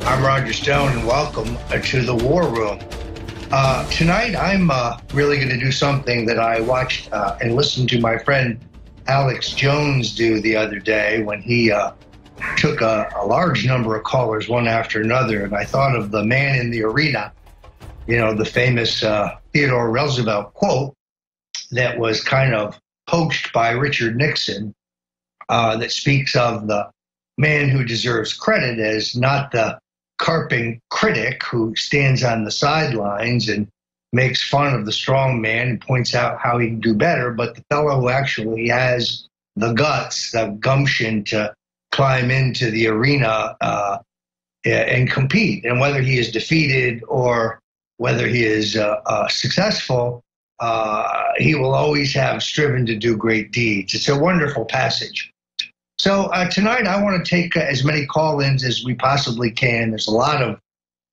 I'm Roger Stone, and welcome to the War Room. Tonight, I'm really going to do something that I watched and listened to my friend Alex Jones do the other day when he took a large number of callers one after another, and I thought of the man in the arena, you know, the famous Theodore Roosevelt quote that was kind of poached by Richard Nixon that speaks of the man who deserves credit as not the carping critic who stands on the sidelines and makes fun of the strong man and points out how he can do better, but the fellow who actually has the guts, the gumption to climb into the arena and compete. And whether he is defeated or whether he is successful, he will always have striven to do great deeds. It's a wonderful passage. So tonight I want to take as many call-ins as we possibly can. There's a lot of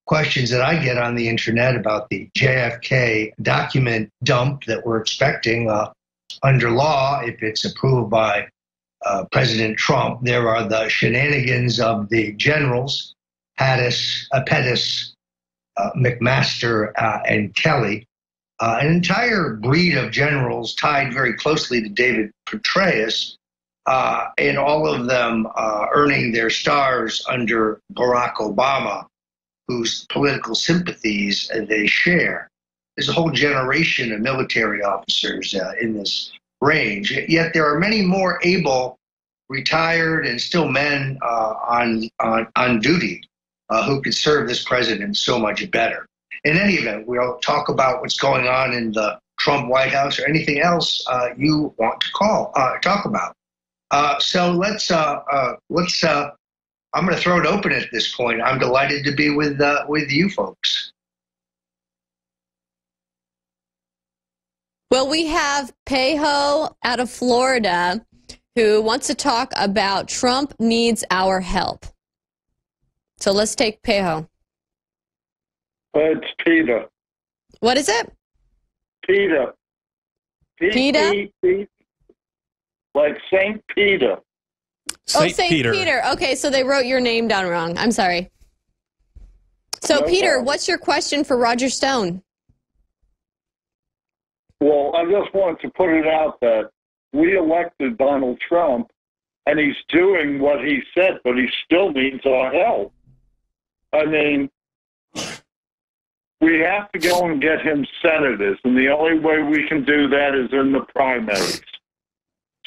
questions that I get on the internet about the JFK document dump that we're expecting under law if it's approved by President Trump. There are the shenanigans of the generals, Pettis, McMaster, and Kelly, an entire breed of generals tied very closely to David Petraeus, and all of them earning their stars under Barack Obama, whose political sympathies they share. There's a whole generation of military officers in this range, yet there are many more able, retired, and still men on duty who could serve this president so much better. In any event, we'll talk about what's going on in the Trump White House or anything else you want to talk about. So let's. I'm going to throw it open at this point. I'm delighted to be with you folks. Well, we have Pejo out of Florida who wants to talk about Trump needs our help. So let's take Pejo. It's Peter. What is it? Peter. Peter? Like St. Peter. St. Peter. Okay, so they wrote your name down wrong. I'm sorry. So, No Peter, problem. what's your question for Roger Stone? Well, I just want to put it out that we elected Donald Trump, and he's doing what he said, but he still needs our help. I mean, we have to go and get him senators, and the only way we can do that is in the primaries.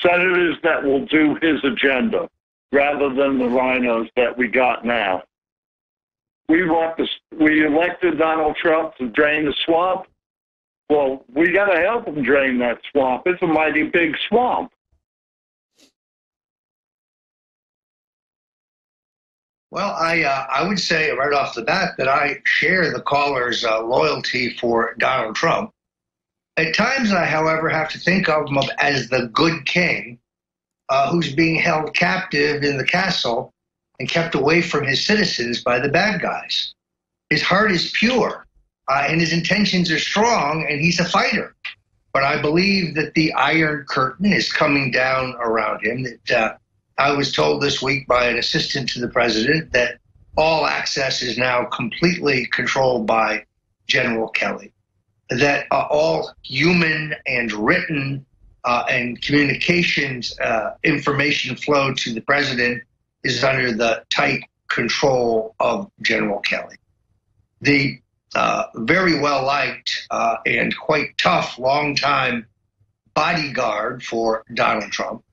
Senators that will do his agenda rather than the rhinos that we got now. We elected Donald Trump to drain the swamp. Well, we got to help him drain that swamp. It's a mighty big swamp. Well, I would say right off the bat that I share the caller's loyalty for Donald Trump. At times, I, however, have to think of him as the good king who's being held captive in the castle and kept away from his citizens by the bad guys. His heart is pure and his intentions are strong, and he's a fighter. But I believe that the Iron Curtain is coming down around him. That I was told this week by an assistant to the president that all access is now completely controlled by General Kelly. That all human and written and communications information flow to the president is under the tight control of General Kelly. The very well-liked and quite tough longtime bodyguard for Donald Trump,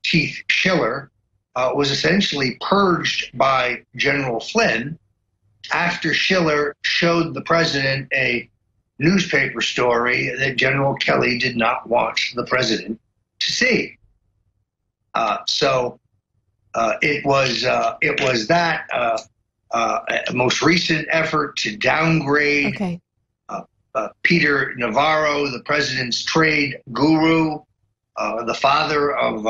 Keith Schiller, was essentially purged by General Flynn after Schiller showed the president a newspaper story that General Kelly did not want the president to see. So it was that most recent effort to downgrade Peter Navarro, the president's trade guru, the father of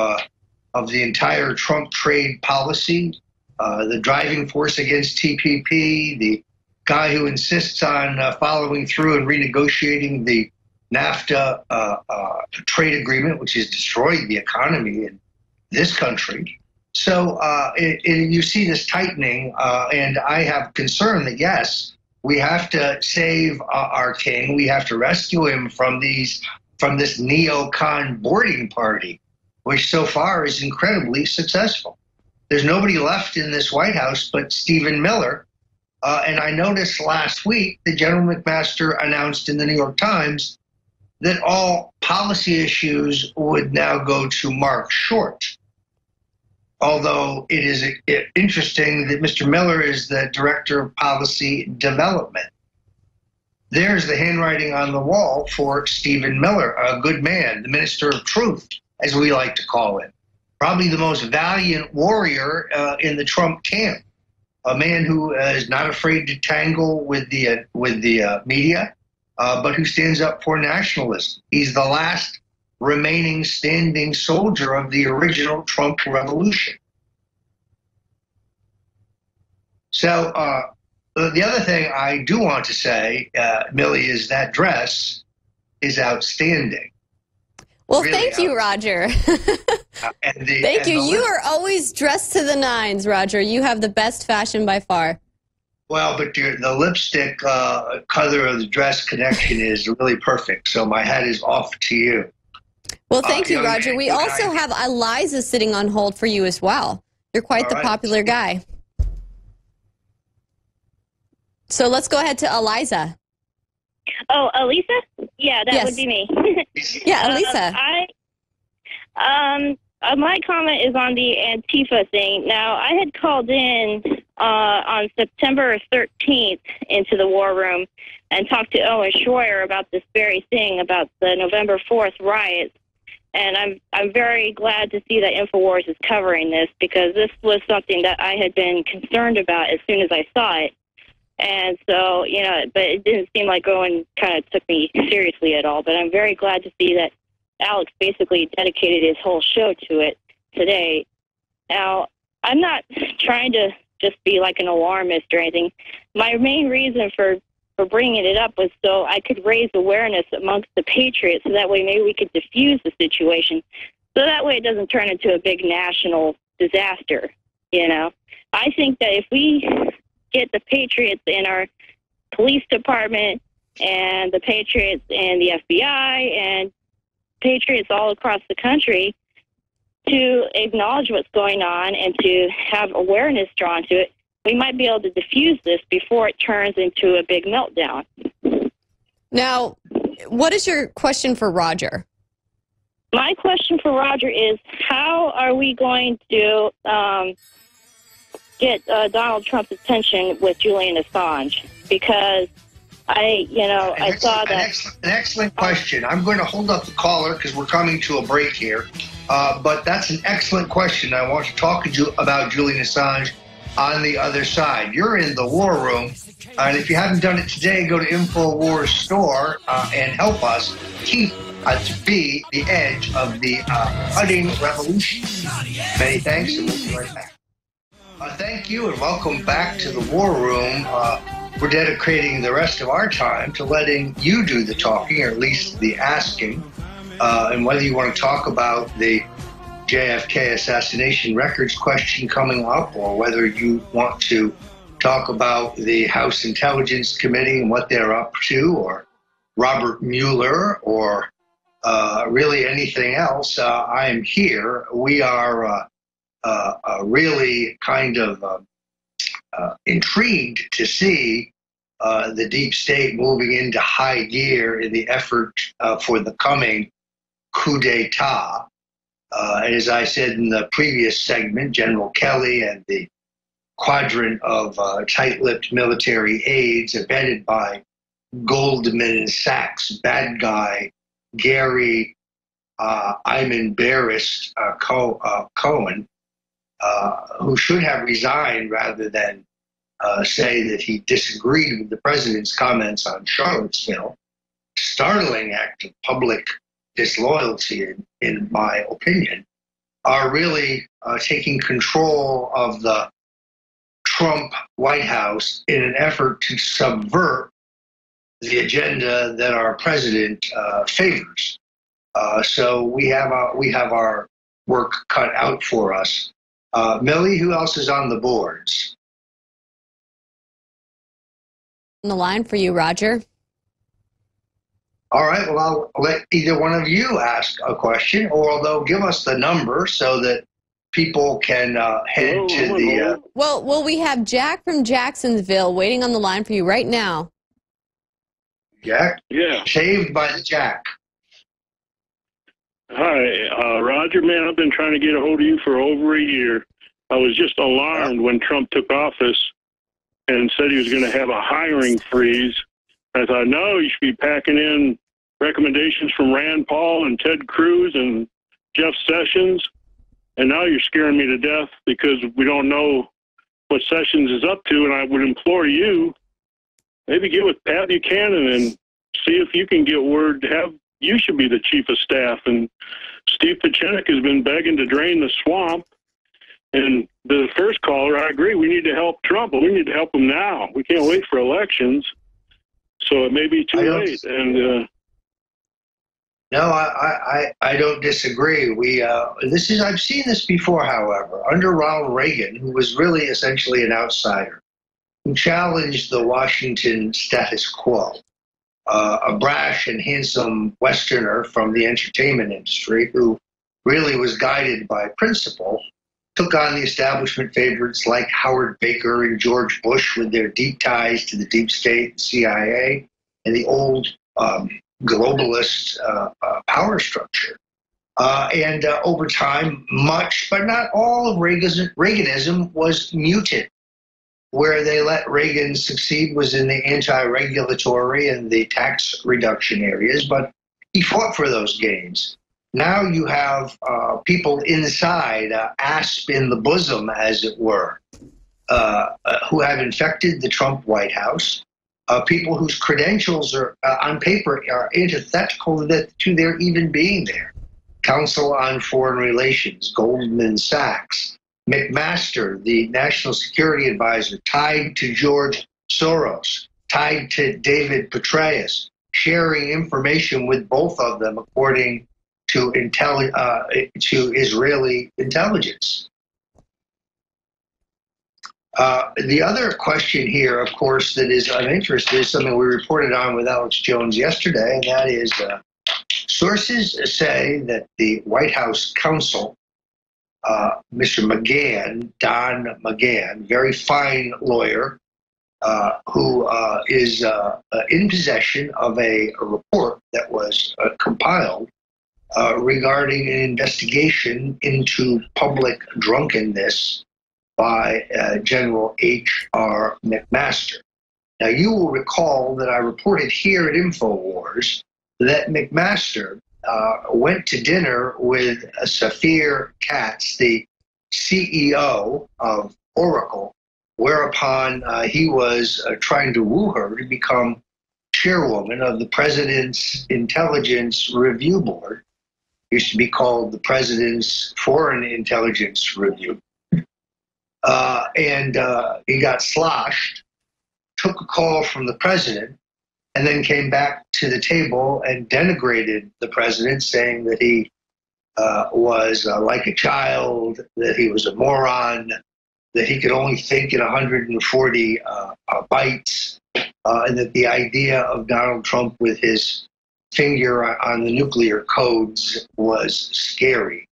the entire Trump trade policy, the driving force against TPP, the guy who insists on following through and renegotiating the NAFTA trade agreement, which has destroyed the economy in this country. So you see this tightening, and I have concern that, yes, we have to save our king. We have to rescue him from this neocon boarding party, which so far is incredibly successful. There's nobody left in this White House but Stephen Miller. And I noticed last week that General McMaster announced in the New York Times that all policy issues would now go to Mark Short. Although it is interesting that Mr. Miller is the Director of Policy Development. There's the handwriting on the wall for Stephen Miller, a good man, the Minister of Truth, as we like to call it. Probably the most valiant warrior in the Trump camp. A man who is not afraid to tangle with the media, but who stands up for nationalism. He's the last remaining standing soldier of the original Trump revolution. So the other thing I do want to say, Millie, is that dress is outstanding. Well, really thank you, Roger. Thank you. You are always dressed to the nines, Roger. You have the best fashion by far. Well, but the lipstick color of the dress connection is really perfect. So my hat is off to you. Well, thank you, Roger. We also have Eliza sitting on hold for you as well. You're quite the popular guy. So let's go ahead to Eliza. Oh, Elisa? Yeah, that would be me. Yeah, Elisa. My comment is on the Antifa thing. Now, I had called in on September 13th into the war room and talked to Owen Schroyer about this very thing, about the November 4th riots. And I'm very glad to see that InfoWars is covering this, because this was something that I had been concerned about as soon as I saw it. And so, you know, but it didn't seem like Owen kind of took me seriously at all. But I'm very glad to see that Alex basically dedicated his whole show to it today. Now, I'm not trying to just be like an alarmist or anything. My main reason for bringing it up was so I could raise awareness amongst the patriots, so that way maybe we could diffuse the situation. So that way it doesn't turn into a big national disaster, you know. I think that if we get the patriots in our police department and the patriots in the FBI and patriots all across the country to acknowledge what's going on and to have awareness drawn to it, we might be able to diffuse this before it turns into a big meltdown. Now, what is your question for Roger? My question for Roger is, how are we going to get Donald Trump's attention with Julian Assange? Because I saw that. An excellent question. I'm going to hold up the caller because we're coming to a break here. But that's an excellent question. I want to talk to you about Julian Assange on the other side. You're in the war room. And if you haven't done it today, go to InfoWars store and help us keep to be the edge of the cutting revolution. Many thanks, and we'll be right back. Thank you, and welcome back to the war room. We're dedicating the rest of our time to letting you do the talking, or at least the asking. And whether you want to talk about the JFK assassination records question coming up, or whether you want to talk about the House Intelligence Committee and what they're up to, or Robert Mueller, or really anything else, I am here. We are really kind of intrigued to see the deep state moving into high gear in the effort for the coming coup d'etat. As I said in the previous segment, General Kelly and the quadrant of tight-lipped military aides abetted by Goldman Sachs bad guy Gary I'm embarrassed Cohen, who should have resigned rather than say that he disagreed with the president's comments on Charlottesville. Startling act of public disloyalty, in my opinion, are really taking control of the Trump White House in an effort to subvert the agenda that our president favors. So we have our work cut out for us. Millie, who else is on the boards? On the line for you, Roger. All right, well, I'll let either one of you ask a question, or they'll give us the number so that people can head to the... Well, we have Jack from Jacksonville waiting on the line for you right now. Jack? Yeah. Saved by the Jack. Hi, Roger, man, I've been trying to get a hold of you for over a year. I was just alarmed when Trump took office and said he was going to have a hiring freeze. I thought, no, you should be packing in recommendations from Rand Paul and Ted Cruz and Jeff Sessions. And now you're scaring me to death because we don't know what Sessions is up to. And I would implore you, maybe get with Pat Buchanan and see if you can get word to have you should be the chief of staff. And Steve Pachenik has been begging to drain the swamp. And the first caller, I agree, we need to help Trump, but we need to help him now. We can't wait for elections. So it may be too late. And no, I don't disagree. I've seen this before, however, under Ronald Reagan, who was really essentially an outsider, who challenged the Washington status quo. A brash and handsome Westerner from the entertainment industry who really was guided by principle, took on the establishment favorites like Howard Baker and George Bush with their deep ties to the deep state, CIA, and the old globalist power structure. And over time, much, but not all of Reaganism was muted. Where they let Reagan succeed was in the anti-regulatory and the tax reduction areas, but he fought for those gains. Now you have people inside, asp in the bosom, as it were, who have infected the Trump White House, people whose credentials are on paper are antithetical to their even being there. Council on Foreign Relations, Goldman Sachs, McMaster, the national security advisor, tied to George Soros, tied to David Petraeus, sharing information with both of them according to Israeli intelligence. The other question here, of course, that is of interest is something we reported on with Alex Jones yesterday, and that is sources say that the White House counsel, Mr. McGahn, Don McGahn, very fine lawyer, who is in possession of a report that was compiled regarding an investigation into public drunkenness by General H.R. McMaster. Now, you will recall that I reported here at InfoWars that McMaster went to dinner with Safir Katz, the CEO of Oracle, whereupon he was trying to woo her to become chairwoman of the President's Intelligence Review Board. It used to be called the President's Foreign Intelligence Review. And he got sloshed, took a call from the president, and then came back to the table and denigrated the president, saying that he was like a child, that he was a moron, that he could only think in 140 bytes, and that the idea of Donald Trump with his finger on the nuclear codes was scary.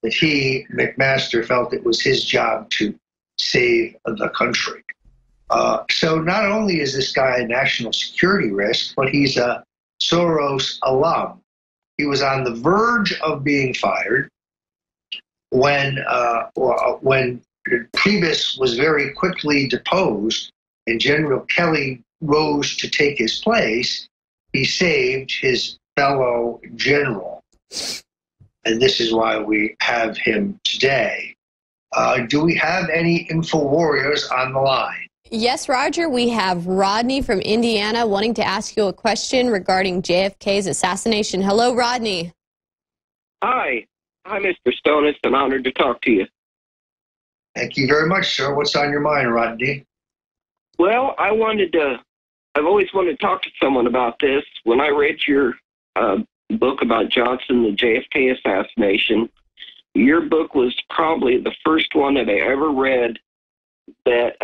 That he, McMaster, felt it was his job to save the country. So not only is this guy a national security risk, but he's a Soros alum. He was on the verge of being fired when Priebus was very quickly deposed and General Kelly rose to take his place. He saved his fellow general. And this is why we have him today. Do we have any info warriors on the line? Yes, Roger, we have Rodney from Indiana wanting to ask you a question regarding JFK's assassination. Hello, Rodney. Hi. Hi, Mr. Stone. It's an honor to talk to you. Thank you very much, sir. What's on your mind, Rodney? Well, I've always wanted to talk to someone about this. When I read your book about Johnson, the JFK assassination, your book was probably the first one that I ever read that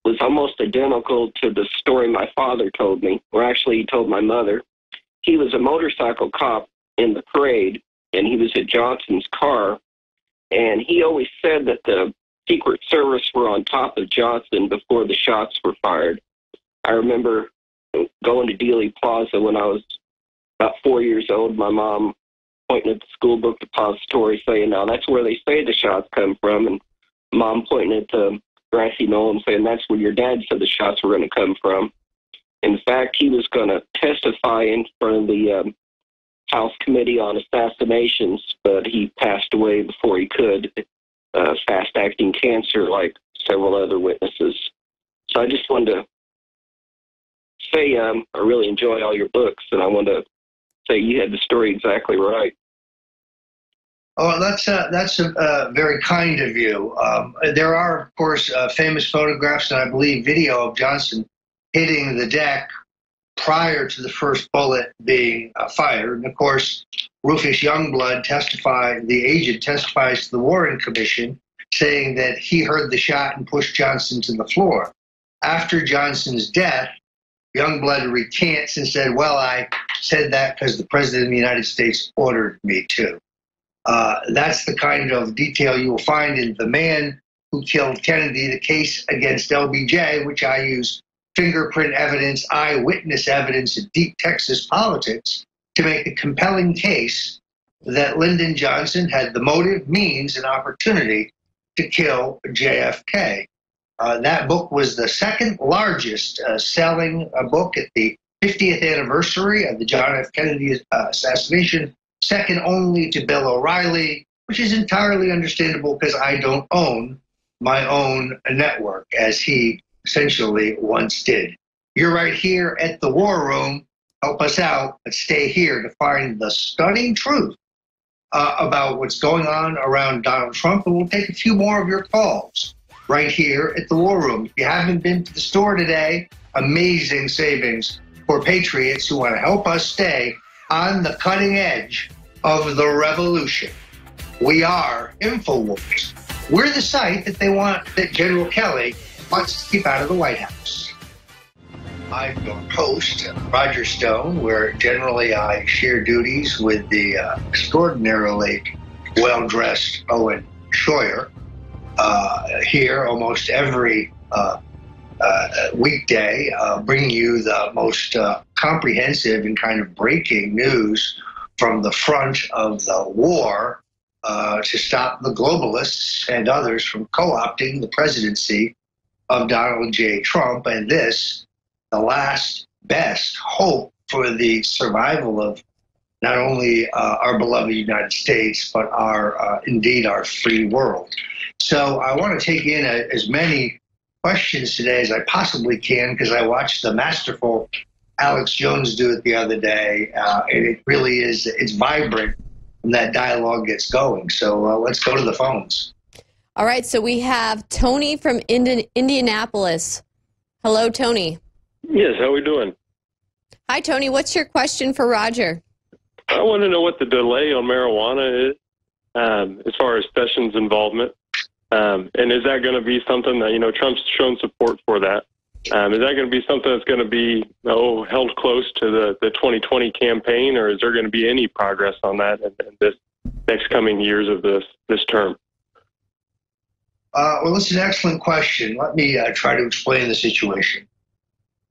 was almost identical to the story my father told me, or actually he told my mother. He was a motorcycle cop in the parade, and he was at Johnson's car, and he always said that the Secret Service were on top of Johnson before the shots were fired. I remember going to Dealey Plaza when I was about 4 years old. My mom pointing at the school book depository saying, now that's where they say the shots come from, and Mom pointing at the grassy knoll and saying that's where your dad said the shots were going to come from. In fact, he was going to testify in front of the House Committee on Assassinations, but he passed away before he could, fast-acting cancer like several other witnesses. So I just wanted to say I really enjoy all your books, and I want to say you had the story exactly right. Oh, that's very kind of you. There are, of course, famous photographs and I believe video of Johnson hitting the deck prior to the first bullet being fired. And of course, Rufus Youngblood the agent testifies to the Warren Commission, saying that he heard the shot and pushed Johnson to the floor. After Johnson's death, Youngblood recants and said, well, I said that because the President of the United States ordered me to. That's the kind of detail you will find in The Man Who Killed Kennedy, the case against LBJ, which I use fingerprint evidence, eyewitness evidence, and deep Texas politics to make a compelling case that Lyndon Johnson had the motive, means, and opportunity to kill JFK. That book was the second largest selling book at the 50th anniversary of the John F. Kennedy assassination, second only to Bill O'Reilly, which is entirely understandable because I don't own my own network, as he essentially once did. You're right here at the War Room. Help us out, but stay here to find the stunning truth about what's going on around Donald Trump, and we'll take a few more of your calls right here at the War Room. If you haven't been to the store today, amazing savings for patriots who want to help us stay on the cutting edge of the revolution. We are InfoWars. We're the site that General Kelly wants to keep out of the White House. I'm your host, Roger Stone, where generally I share duties with the extraordinarily well-dressed Owen Schroyer. Here almost every weekday, bringing you the most comprehensive and kind of breaking news from the front of the war to stop the globalists and others from co-opting the presidency of Donald J. Trump, and this, the last best hope for the survival of not only our beloved United States, but indeed our free world. So I want to take in as many questions today as I possibly can, because I watched the masterful Alex Jones do it the other day, and it really is, it's vibrant when that dialogue gets going. So let's go to the phones. All right, so we have Tony from Indianapolis. Hello, Tony. Yes, how are we doing? Hi, Tony. What's your question for Roger? I want to know what the delay on marijuana is as far as Sessions' involvement. And is that going to be something that, Trump's shown support for that? Is that going to be something that's going to be held close to the 2020 campaign, or is there going to be any progress on that in this next coming years of this term? Well, this is an excellent question. Let me try to explain the situation.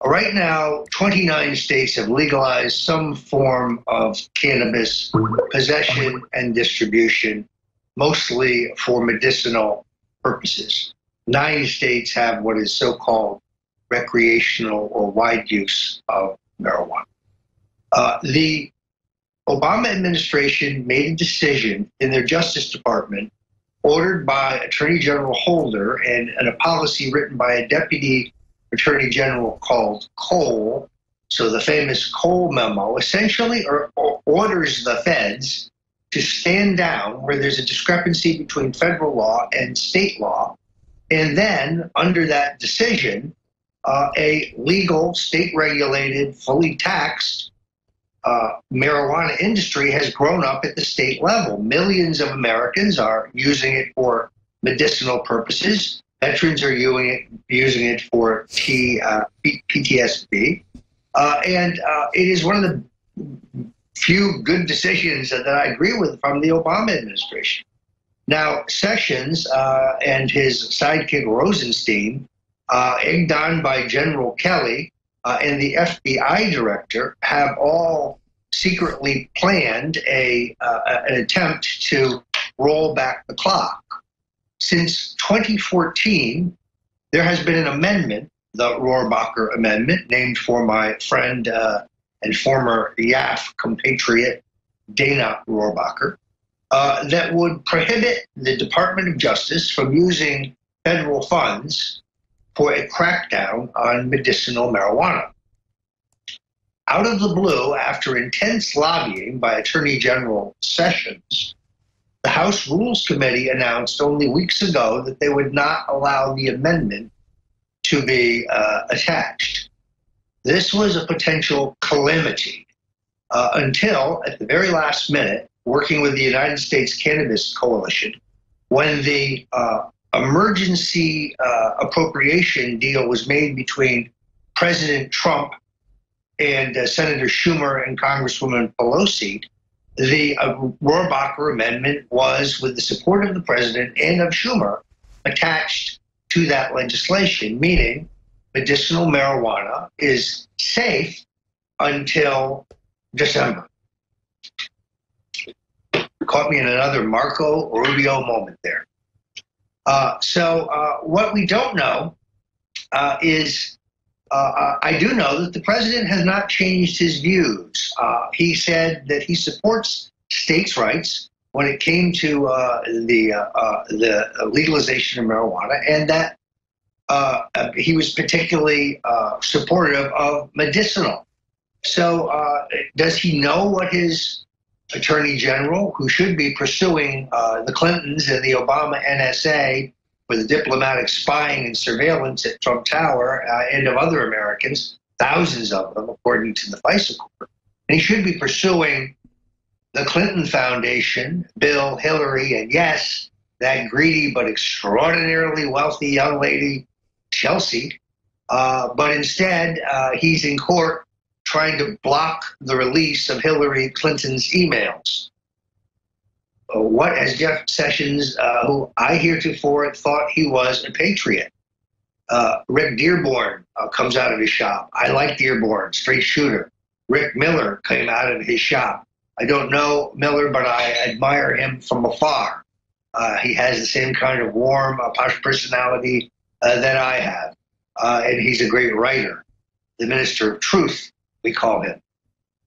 Right now, 29 states have legalized some form of cannabis possession and distribution, mostly for medicinal purposes. 9 states have what is so-called recreational or wide use of marijuana. The Obama administration made a decision in their Justice Department, ordered by Attorney General Holder and a policy written by a Deputy Attorney General called Cole. So the famous Cole memo essentially orders the feds to stand down where there's a discrepancy between federal law and state law. And then under that decision, a legal, state-regulated, fully taxed marijuana industry has grown up at the state level. Millions of Americans are using it for medicinal purposes. Veterans are using it for PTSD. And it is one of the few good decisions that I agree with from the Obama administration. Now, Sessions and his sidekick Rosenstein, egged on by General Kelly and the FBI director, have all secretly planned an attempt to roll back the clock. Since 2014, there has been an amendment, the Rohrabacher Amendment, named for my friend and former YAF compatriot Dana Rohrabacher, that would prohibit the Department of Justice from using federal funds for a crackdown on medicinal marijuana. Out of the blue, after intense lobbying by Attorney General Sessions, the House Rules Committee announced only weeks ago that they would not allow the amendment to be attached. This was a potential calamity until, at the very last minute, working with the United States Cannabis Coalition, when the emergency appropriation deal was made between President Trump and Senator Schumer and Congresswoman Pelosi, the Rohrabacher Amendment was, with the support of the president and of Schumer, attached to that legislation, meaning medicinal marijuana is safe until December. Caught me in another Marco Rubio moment there. So what we don't know is, I do know that the president has not changed his views. He said that he supports states' rights when it came to the legalization of marijuana, and that he was particularly supportive of medicinal. So does he know what his attorney general, who should be pursuing the Clintons and the Obama NSA for the diplomatic spying and surveillance at Trump Tower and of other Americans, thousands of them, according to the FISA court, and he should be pursuing the Clinton Foundation, Bill, Hillary, and yes, that greedy but extraordinarily wealthy young lady, Chelsea. But instead, he's in court trying to block the release of Hillary Clinton's emails. What has Jeff Sessions, who I heretofore thought he was a patriot, Rick Dearborn comes out of his shop. I like Dearborn, straight shooter. Rick Miller came out of his shop. I don't know Miller, but I admire him from afar. He has the same kind of warm, posh personality that I have. And he's a great writer. The Minister of Truth, we call him.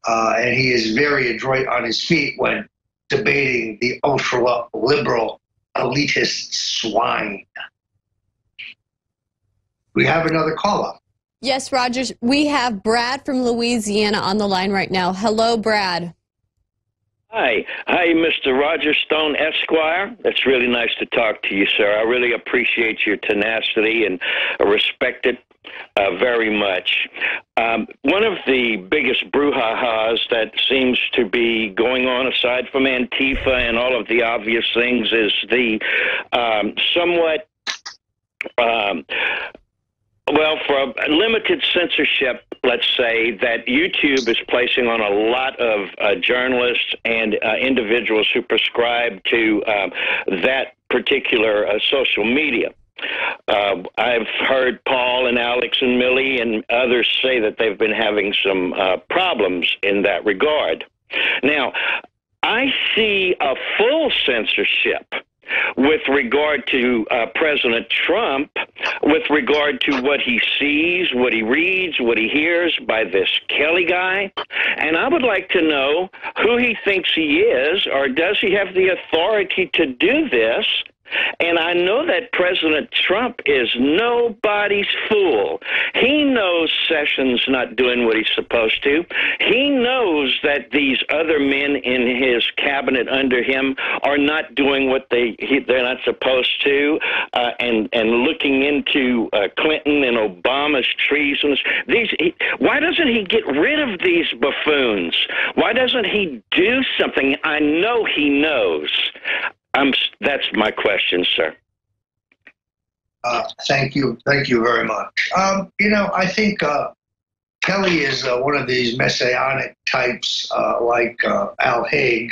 And he is very adroit on his feet when debating the ultra-liberal elitist swine. We have another call-up. Yes, Roger. We have Brad from Louisiana on the line right now. Hello, Brad. Hi, Mr. Roger Stone, Esquire. It's really nice to talk to you, sir. I really appreciate your tenacity and respect it very much. One of the biggest brouhahas that seems to be going on, aside from Antifa and all of the obvious things, is the somewhat well, for limited censorship, let's say, that YouTube is placing on a lot of journalists and individuals who prescribe to that particular social media. I've heard Paul and Alex and Millie and others say that they've been having some problems in that regard. Now, I see a full censorship with regard to President Trump, with regard to what he sees, what he reads, what he hears by this Kelly guy. And I would like to know who he thinks he is, or does he have the authority to do this, And I know that President Trump is nobody's fool. He knows Sessions not doing what he's supposed to. He knows that these other men in his cabinet under him are not doing what they're not supposed to, and looking into Clinton and Obama's treasons. Why doesn't he get rid of these buffoons? Why doesn't he do something? I know he knows. That's my question, sir. Thank you very much. I think Kelly is one of these messianic types like Al Haig,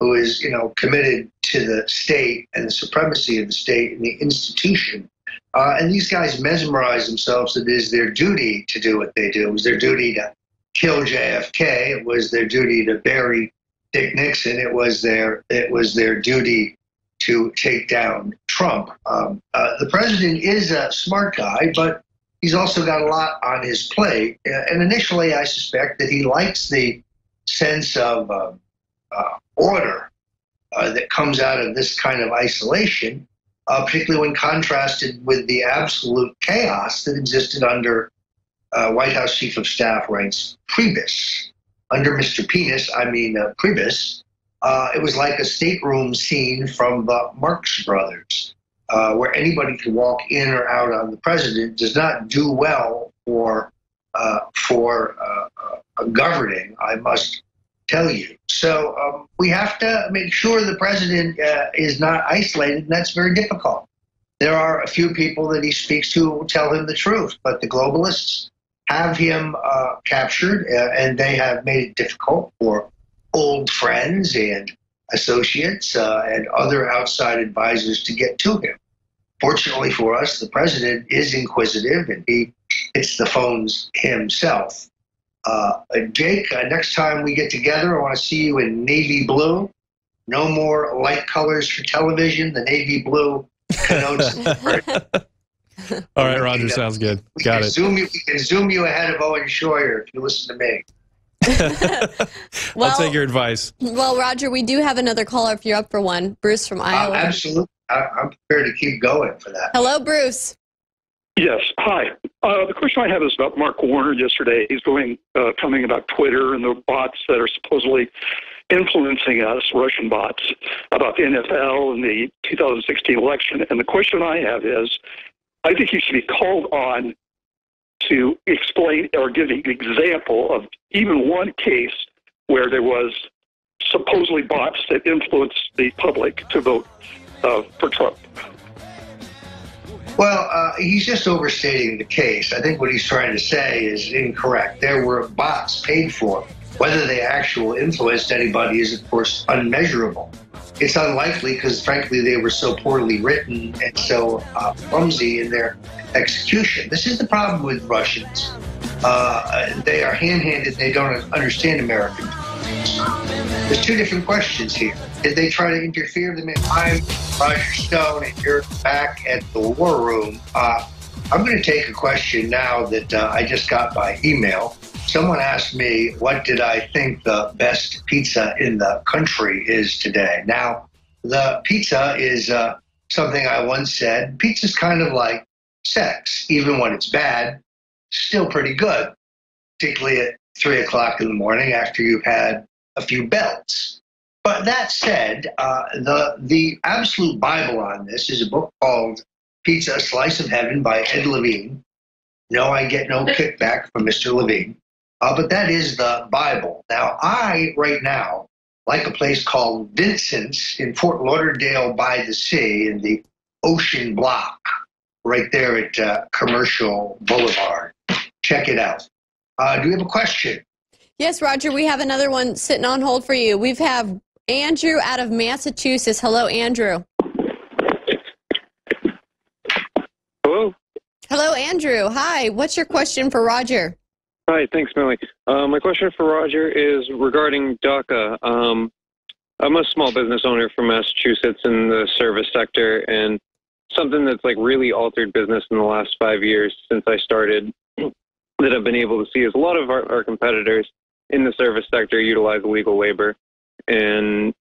who is, committed to the state and the supremacy of the state and the institution. And these guys mesmerize themselves that it is their duty to do what they do. It was their duty to kill JFK. It was their duty to bury Dick Nixon. It was their duty to take down Trump. The president is a smart guy, but he's also got a lot on his plate. And initially, I suspect that he likes the sense of order that comes out of this kind of isolation, particularly when contrasted with the absolute chaos that existed under White House Chief of Staff Reince Priebus. Under Mr. Priebus, it was like a stateroom scene from the Marx Brothers, where anybody could walk in or out on the president. Does not do well for governing, I must tell you. So we have to make sure the president is not isolated, and that's very difficult. There are a few people that he speaks to who will tell him the truth, but the globalists have him captured, and they have made it difficult for old friends and associates and other outside advisors to get to him. Fortunately for us, the president is inquisitive, and he hits the phones himself. Jake, next time we get together, I want to see you in navy blue. No more light colors for television. The navy blue connotes. All right, Roger, sounds good. Got it. We can zoom you ahead of Owen Schroyer if you listen to me. I'll take your advice. Well, Roger, we do have another caller if you're up for one. Bruce from Iowa. Absolutely. I'm prepared to keep going for that. Hello, Bruce. Yes. Hi. The question I have is about Mark Warner yesterday. He's coming about Twitter and the bots that are supposedly influencing us, Russian bots, about the NFL and the 2016 election. And the question I have is, I think he should be called on to explain or give an example of even one case where there was supposedly bots that influenced the public to vote for Trump. Well, he's just overstating the case. I think what he's trying to say is incorrect. There were bots paid for. Whether they actually influenced anybody is, of course, unmeasurable. It's unlikely because, frankly, they were so poorly written and so clumsy in their execution. This is the problem with Russians. They are hand-handed. They don't understand American politics. There's two different questions here. Did they try to interfere? I'm Roger Stone, and you're back at the War Room. I'm going to take a question now that I just got by email. Someone asked me, what did I think the best pizza in the country is today? Now, the pizza is something I once said. Pizza's kind of like sex. Even when it's bad, still pretty good, particularly at 3 o'clock in the morning after you've had a few belts. But that said, the absolute Bible on this is a book called Pizza, a Slice of Heaven by Ed Levine. No, I get no kickback from Mr. Levine. But that is the Bible. Now, I, right now, like a place called Vincent's in Fort Lauderdale by the Sea in the Ocean Block, right there at Commercial Boulevard. Check it out. Do you have a question? Yes, Roger, we have another one sitting on hold for you. We have Andrew out of Massachusetts. Hello, Andrew. Hello. Hello, Andrew. Hi. What's your question for Roger? Hi, thanks, Millie. My question for Roger is regarding DACA. I'm a small business owner from Massachusetts in the service sector, and something that's like really altered business in the last 5 years since I started that I've been able to see is a lot of our competitors in the service sector utilize illegal labor. And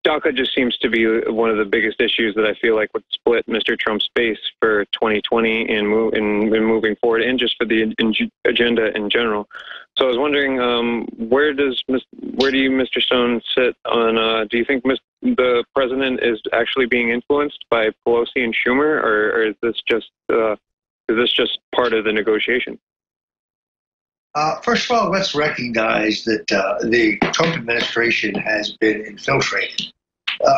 DACA just seems to be one of the biggest issues that I feel like would split Mr. Trump's base for 2020 and moving forward, and just for the agenda in general. So I was wondering, where do you, Mr. Stone, sit on? Do you think the president is actually being influenced by Pelosi and Schumer, or is this just part of the negotiation? First of all, let's recognize that the Trump administration has been infiltrated.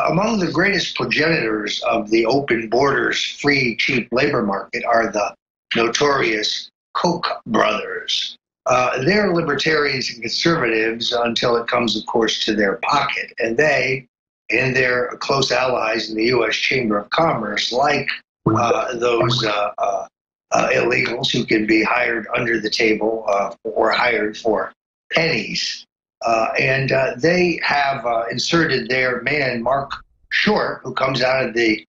Among the greatest progenitors of the open borders, free, cheap labor market are the notorious Koch brothers. They're libertarians and conservatives until it comes, of course, to their pocket. And they and their close allies in the U.S. Chamber of Commerce, like those illegals who can be hired under the table or hired for pennies. And they have inserted their man, Mark Short, who comes out of the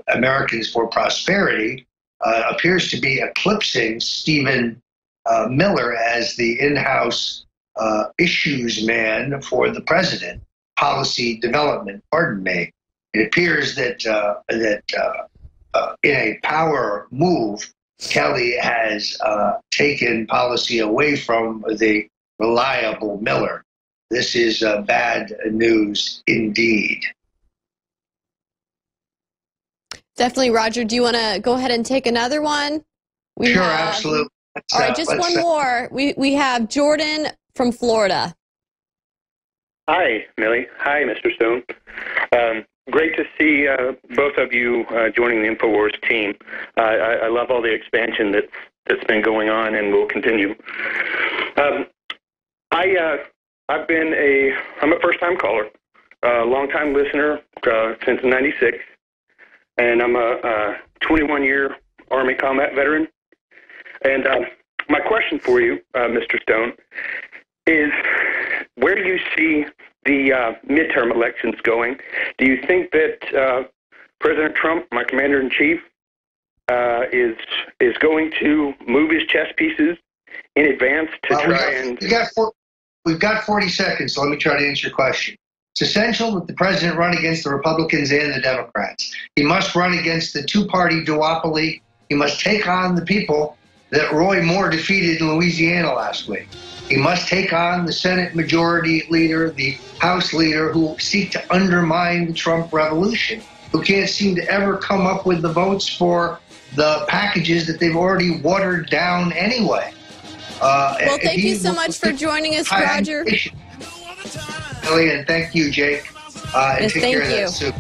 Americans for Prosperity, appears to be eclipsing Stephen Miller as the in-house issues man for the president, policy development, pardon me. It appears that in a power move, Kelly has taken policy away from the reliable Miller. This is bad news indeed. Definitely, Roger. Do you want to go ahead and take another one? Sure, absolutely. All right, just one more. We have Jordan from Florida. Hi, Millie. Hi, Mr. Stone. Great to see both of you joining the InfoWars team. I love all the expansion that's been going on and will continue. I'm a first-time caller, a long-time listener since '96, and I'm a 21-year Army combat veteran. And my question for you, Mr. Stone, is where do you see the midterm elections going? Do you think that President Trump, my commander-in-chief, is going to move his chess pieces in advance to try and... We've got 40 seconds, so let me try to answer your question. It's essential that the president run against the Republicans and the Democrats. He must run against the two-party duopoly. He must take on the people that Roy Moore defeated in Louisiana last week. He must take on the Senate Majority Leader, the House Leader, who seek to undermine the Trump revolution, who can't seem to ever come up with the votes for the packages that they've already watered down anyway. Well, thank you so much for joining us, Roger. And thank you, Jake. And take care of that soup.